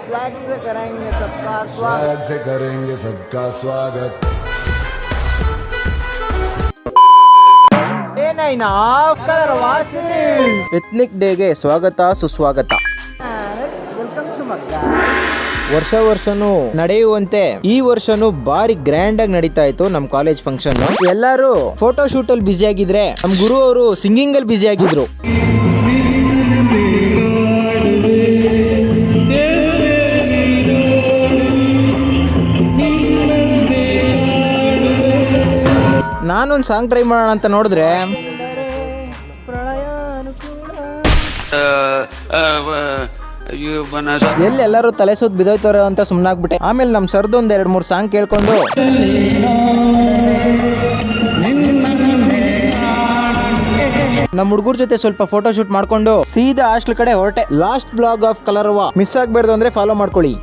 Swag से करेंगे सबका स्वागत से करेंगे सबका स्वागत ಎಥ್ನಿಕ್ ಡೇಗೆ ಸ್ವಾಗತ ಸುಸ್ವಾಗತ. ವರ್ಷನೂ ನಡೆಯುವಂತೆ ಈ ವರ್ಷನೂ ಬಾರಿ ಗ್ರ್ಯಾಂಡ್ ಆಗಿ ನಡೀತಾ ಇತ್ತು ನಮ್ ಕಾಲೇಜ್ ಫಂಕ್ಷನ್. ಎಲ್ಲರೂ ಫೋಟೋ ಶೂಟ್ ಅಲ್ಲಿ ಬ್ಯುಸಿ ಆಗಿದ್ರೆ ನಮ್ ಗುರು ಅವರು ಸಿಂಗಿಂಗ್ ಅಲ್ಲಿ ಬ್ಯುಸಿ ಆಗಿದ್ರು. ನಾನೊಂದು ಸಾಂಗ್ ಟ್ರೈ ಮಾಡೋಣ ಅಂತ ನೋಡಿದ್ರೆ ಎಲ್ಲರೂ ತಲೆ ಸುತ್ತ ಬಿದ್ದೋಯ್ತಾರೆ ಅಂತ ಸುಮ್ಮನಾಗ್ಬಿಟ್ಟೆ. ಆಮೇಲೆ ನಮ್ಮ ಸರ್ದು ಒಂದ್ 2-3 ಸಾಂಗ್ ಕೇಳ್ಕೊಂಡು ನಮ್ಮ ಹುಡುಗರ ಜೊತೆ ಸ್ವಲ್ಪ ಫೋಟೋ ಶೂಟ್ ಮಾಡ್ಕೊಂಡು ಸೀದಾ ಹಾಸ್ಟೆಲ್ ಕಡೆ ಹೊರಟೆ. ಲಾಸ್ಟ್ ಬ್ಲಾಗ್ ಆಫ್ ಕಲರ್ವಾ ಮಿಸ್ ಆಗ್ಬಾರ್ದು ಅಂದ್ರೆ ಫಾಲೋ ಮಾಡ್ಕೊಳ್ಳಿ.